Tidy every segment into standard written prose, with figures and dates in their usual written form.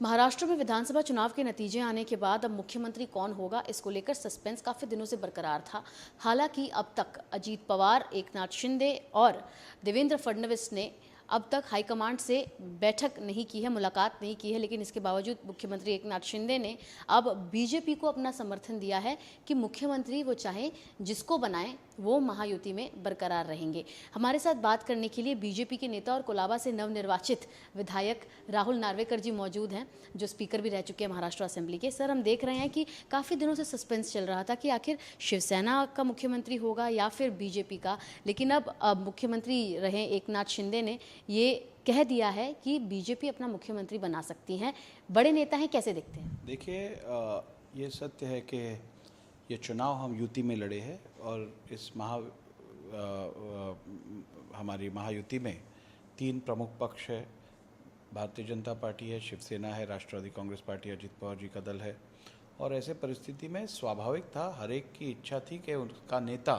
महाराष्ट्र में विधानसभा चुनाव के नतीजे आने के बाद अब मुख्यमंत्री कौन होगा, इसको लेकर सस्पेंस काफी दिनों से बरकरार था। हालांकि अब तक अजीत पवार, एकनाथ शिंदे और देवेंद्र फडणवीस ने अब तक हाईकमांड से बैठक नहीं की है, मुलाकात नहीं की है, लेकिन इसके बावजूद मुख्यमंत्री एकनाथ शिंदे ने अब बीजेपी को अपना समर्थन दिया है कि मुख्यमंत्री वो चाहे जिसको बनाएं वो महायुति में बरकरार रहेंगे। हमारे साथ बात करने के लिए बीजेपी के नेता और कोलाबा से नवनिर्वाचित विधायक राहुल नार्वेकर जी मौजूद हैं, जो स्पीकर भी रह चुके हैं महाराष्ट्र असेंबली के। सर, हम देख रहे हैं कि काफ़ी दिनों से सस्पेंस चल रहा था कि आखिर शिवसेना का मुख्यमंत्री होगा या फिर बीजेपी का, लेकिन अब मुख्यमंत्री रहे एकनाथ शिंदे ने ये कह दिया है कि बीजेपी अपना मुख्यमंत्री बना सकती हैं। बड़े नेता हैं, कैसे देखते हैं? देखिए, ये सत्य है कि ये चुनाव हम यूटी में लड़े हैं और इस हमारी महायुति में 3 प्रमुख पक्ष है। भारतीय जनता पार्टी है, शिवसेना है, राष्ट्रवादी कांग्रेस पार्टी अजीत पवार जी का दल है। और ऐसे परिस्थिति में स्वाभाविक था, हर एक की इच्छा थी कि उनका नेता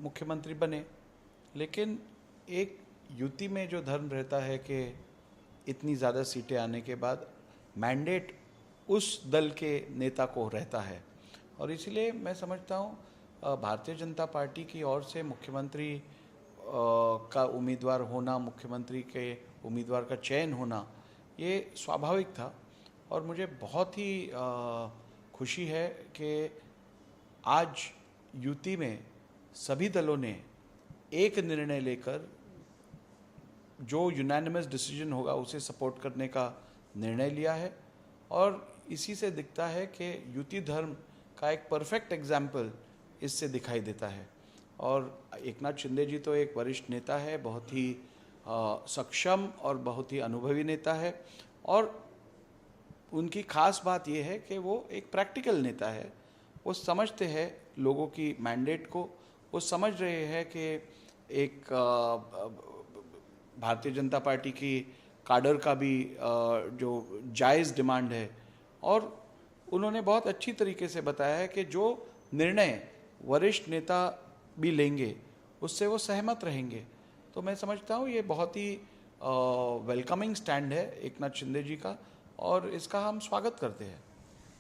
मुख्यमंत्री बने। लेकिन एक यूटी में जो धर्म रहता है कि इतनी ज़्यादा सीटें आने के बाद मैंडेट उस दल के नेता को रहता है, और इसलिए मैं समझता हूँ भारतीय जनता पार्टी की ओर से मुख्यमंत्री का उम्मीदवार होना, मुख्यमंत्री के उम्मीदवार का चयन होना, ये स्वाभाविक था। और मुझे बहुत ही खुशी है कि आज यूटी में सभी दलों ने एक निर्णय लेकर जो यूनानिमस डिसीजन होगा उसे सपोर्ट करने का निर्णय लिया है। और इसी से दिखता है कि यूटी धर्म का एक परफेक्ट एग्जाम्पल इससे दिखाई देता है। और एकनाथ शिंदे जी तो एक वरिष्ठ नेता है, बहुत ही सक्षम और बहुत ही अनुभवी नेता है। और उनकी खास बात यह है कि वो एक प्रैक्टिकल नेता है। वो समझते हैं लोगों की मैंडेट को, वो समझ रहे हैं कि एक भारतीय जनता पार्टी की काडर का भी जो जायज़ डिमांड है। और उन्होंने बहुत अच्छी तरीके से बताया है कि जो निर्णय वरिष्ठ नेता भी लेंगे उससे वो सहमत रहेंगे। तो मैं समझता हूँ ये बहुत ही वेलकमिंग स्टैंड है एकनाथ शिंदे जी का, और इसका हम स्वागत करते हैं।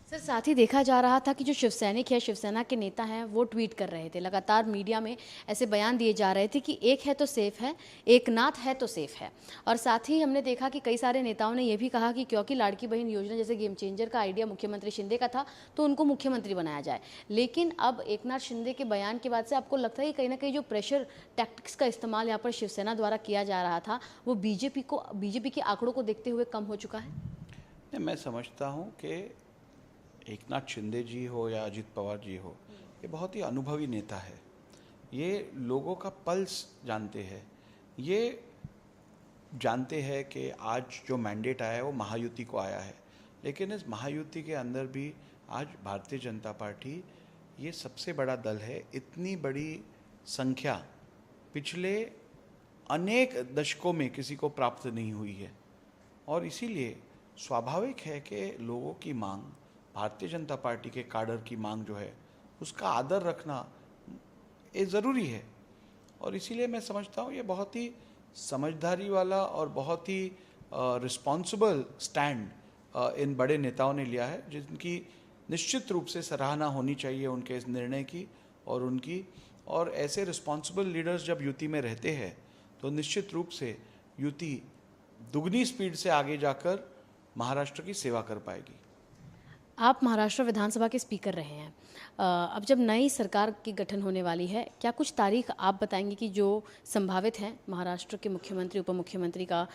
सर, साथ ही देखा जा रहा था कि जो शिवसैनिक है, शिवसेना के नेता हैं, वो ट्वीट कर रहे थे, लगातार मीडिया में ऐसे बयान दिए जा रहे थे कि एक है तो सेफ है, एकनाथ है तो सेफ है। और साथ ही हमने देखा कि कई सारे नेताओं ने यह भी कहा कि क्योंकि लाड़की बहन योजना जैसे गेम चेंजर का आइडिया मुख्यमंत्री शिंदे का था तो उनको मुख्यमंत्री बनाया जाए। लेकिन अब एकनाथ शिंदे के बयान के बाद से आपको लगता है कि कहीं ना कहीं जो प्रेशर टैक्टिक्स का इस्तेमाल यहाँ पर शिवसेना द्वारा किया जा रहा था वो बीजेपी के आंकड़ों को देखते हुए कम हो चुका है? मैं समझता हूँ कि एकनाथ शिंदे जी हो या अजीत पवार जी हो, ये बहुत ही अनुभवी नेता है। ये लोगों का पल्स जानते हैं। ये जानते हैं कि आज जो मैंडेट आया है वो महायुति को आया है, लेकिन इस महायुति के अंदर भी आज भारतीय जनता पार्टी ये सबसे बड़ा दल है। इतनी बड़ी संख्या पिछले अनेक दशकों में किसी को प्राप्त नहीं हुई है। और इसीलिए स्वाभाविक है कि लोगों की मांग, भारतीय जनता पार्टी के काडर की मांग जो है उसका आदर रखना ये ज़रूरी है। और इसीलिए मैं समझता हूँ ये बहुत ही समझदारी वाला और बहुत ही रिस्पॉन्सिबल स्टैंड इन बड़े नेताओं ने लिया है, जिनकी निश्चित रूप से सराहना होनी चाहिए उनके इस निर्णय की और उनकी। और ऐसे रिस्पॉन्सिबल लीडर्स जब यूटी में रहते हैं तो निश्चित रूप से यूटी दुगनी स्पीड से आगे जाकर महाराष्ट्र की सेवा कर पाएगी। आप महाराष्ट्र विधानसभा के स्पीकर रहे हैं। अब जब नई सरकार की गठन होने वाली है, क्या कुछ तारीख आप बताएंगे कि जो संभावित हैं महाराष्ट्र के मुख्यमंत्री उप मुख्यमंत्री का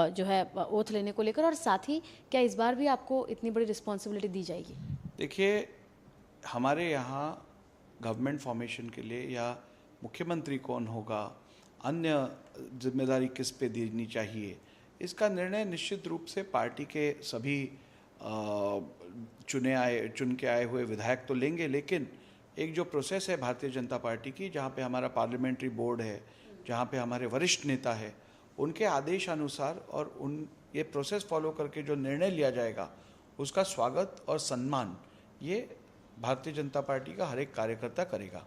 जो है ओथ लेने को लेकर, और साथ ही क्या इस बार भी आपको इतनी बड़ी रिस्पॉन्सिबिलिटी दी जाएगी? देखिए, हमारे यहाँ गवर्नमेंट फॉर्मेशन के लिए या मुख्यमंत्री कौन होगा, अन्य जिम्मेदारी किस पे देनी चाहिए, इसका निर्णय निश्चित रूप से पार्टी के सभी चुन के आए हुए विधायक तो लेंगे। लेकिन एक जो प्रोसेस है भारतीय जनता पार्टी की, जहाँ पे हमारा पार्लियामेंट्री बोर्ड है, जहाँ पे हमारे वरिष्ठ नेता है, उनके आदेश अनुसार और ये प्रोसेस फॉलो करके जो निर्णय लिया जाएगा उसका स्वागत और सम्मान ये भारतीय जनता पार्टी का हर एक कार्यकर्ता करेगा।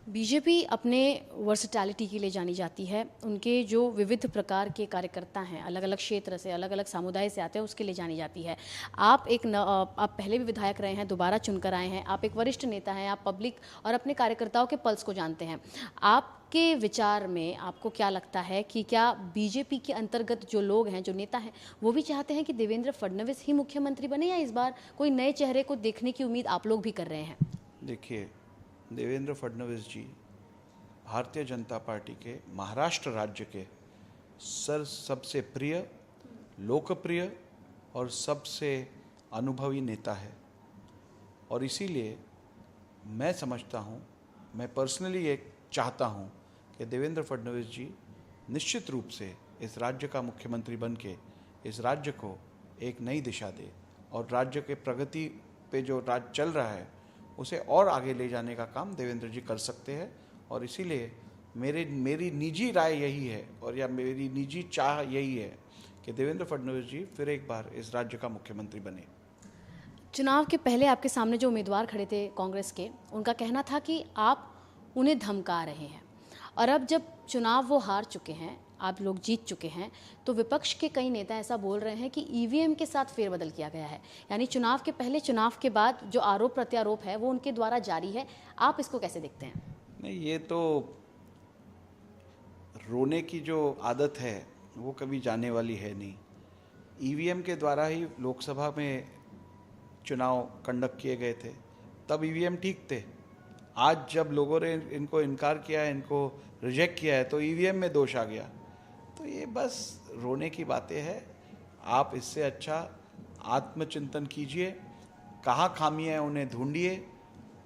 बीजेपी अपने वर्सटैलिटी के लिए जानी जाती है। उनके जो विविध प्रकार के कार्यकर्ता हैं, अलग अलग क्षेत्र से, अलग अलग समुदाय से आते हैं, उसके लिए जानी जाती है। आप आप पहले भी विधायक रहे हैं, दोबारा चुनकर आए हैं, आप एक वरिष्ठ नेता हैं, आप पब्लिक और अपने कार्यकर्ताओं के पल्स को जानते हैं। आपके विचार में आपको क्या लगता है कि क्या बीजेपी के अंतर्गत जो लोग हैं, जो नेता हैं, वो भी चाहते हैं कि देवेंद्र फडणवीस ही मुख्यमंत्री बने, या इस बार कोई नए चेहरे को देखने की उम्मीद आप लोग भी कर रहे हैं? देखिए, देवेंद्र फडणवीस जी भारतीय जनता पार्टी के महाराष्ट्र राज्य के सबसे प्रिय, लोकप्रिय और सबसे अनुभवी नेता है। और इसीलिए मैं समझता हूँ, मैं पर्सनली ये चाहता हूँ कि देवेंद्र फडणवीस जी निश्चित रूप से इस राज्य का मुख्यमंत्री बन के इस राज्य को एक नई दिशा दे और राज्य के प्रगति पे जो राज्य चल रहा है उसे और आगे ले जाने का काम देवेंद्र जी कर सकते हैं। और इसीलिए मेरी निजी राय यही है, और या मेरी निजी चाह यही है कि देवेंद्र फडणवीस जी फिर एक बार इस राज्य का मुख्यमंत्री बने। चुनाव के पहले आपके सामने जो उम्मीदवार खड़े थे कांग्रेस के, उनका कहना था कि आप उन्हें धमका रहे हैं, और अब जब चुनाव वो हार चुके हैं, आप लोग जीत चुके हैं, तो विपक्ष के कई नेता ऐसा बोल रहे हैं कि ईवीएम के साथ फेरबदल किया गया है। यानी चुनाव के पहले, चुनाव के बाद जो आरोप प्रत्यारोप है वो उनके द्वारा जारी है। आप इसको कैसे देखते हैं? नहीं, ये तो रोने की जो आदत है वो कभी जाने वाली है नहीं। ईवीएम के द्वारा ही लोकसभा में चुनाव कंडक्ट किए गए थे, तब ईवीएम ठीक थे। आज जब लोगों ने इनको इनकार किया है, इनको रिजेक्ट किया है, तो ईवीएम में दोष आ गया। तो ये बस रोने की बातें हैं। आप इससे अच्छा आत्मचिंतन कीजिए, कहाँ खामियाँ हैं उन्हें ढूंढिए,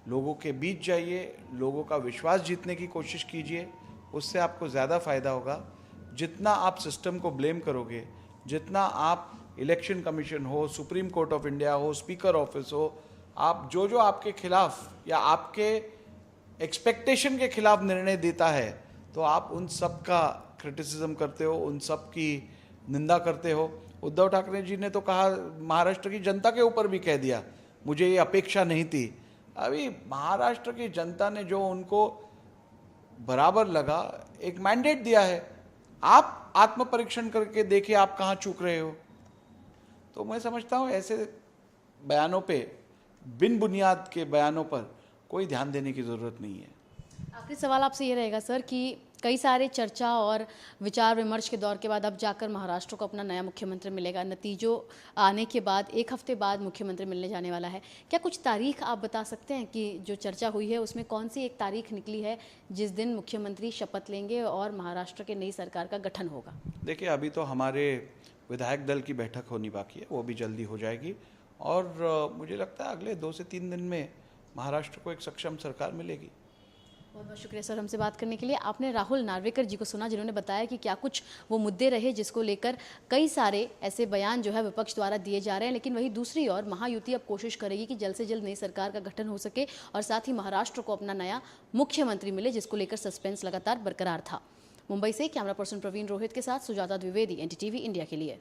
लोगों के बीच जाइए, लोगों का विश्वास जीतने की कोशिश कीजिए। उससे आपको ज़्यादा फ़ायदा होगा। जितना आप सिस्टम को ब्लेम करोगे, जितना आप इलेक्शन कमीशन हो, सुप्रीम कोर्ट ऑफ इंडिया हो, स्पीकर ऑफिस हो, आप जो आपके खिलाफ या आपके एक्सपेक्टेशन के खिलाफ निर्णय देता है, तो आप उन सब का क्रिटिसिज्म करते हो, उन सब की निंदा करते हो। उद्धव ठाकरे जी ने तो कहा, महाराष्ट्र की जनता के ऊपर भी कह दिया, मुझे ये अपेक्षा नहीं थी। अभी महाराष्ट्र की जनता ने जो उनको बराबर लगा, एक मैंडेट दिया है। आप आत्म परीक्षण करके देखिए आप कहाँ चूक रहे हो। तो मैं समझता हूँ ऐसे बयानों पे, बिन बुनियाद के बयानों पर कोई ध्यान देने की ज़रूरत नहीं है। आखिरी सवाल आपसे ये रहेगा सर कि कई सारे चर्चा और विचार विमर्श के दौर के बाद अब जाकर महाराष्ट्र को अपना नया मुख्यमंत्री मिलेगा। नतीजों आने के बाद 1 हफ्ते बाद मुख्यमंत्री मिलने जाने वाला है। क्या कुछ तारीख आप बता सकते हैं कि जो चर्चा हुई है उसमें कौन सी एक तारीख निकली है जिस दिन मुख्यमंत्री शपथ लेंगे और महाराष्ट्र के नई सरकार का गठन होगा? देखिए, अभी तो हमारे विधायक दल की बैठक होनी बाकी है, वो भी जल्दी हो जाएगी। और मुझे लगता है अगले 2 से 3 दिन में महाराष्ट्र को एक सक्षम सरकार मिलेगी। बहुत बहुत शुक्रिया सर हमसे बात करने के लिए। आपने राहुल नार्वेकर जी को सुना, जिन्होंने बताया कि क्या कुछ वो मुद्दे रहे जिसको लेकर कई सारे ऐसे बयान जो है विपक्ष द्वारा दिए जा रहे हैं। लेकिन वहीं दूसरी ओर महायुति अब कोशिश करेगी कि जल्द से जल्द नई सरकार का गठन हो सके और साथ ही महाराष्ट्र को अपना नया मुख्यमंत्री मिले, जिसको लेकर सस्पेंस लगातार बरकरार था। मुंबई से कैमरा पर्सन प्रवीण रोहित के साथ सुजाता द्विवेदी, NDTV इंडिया के लिए।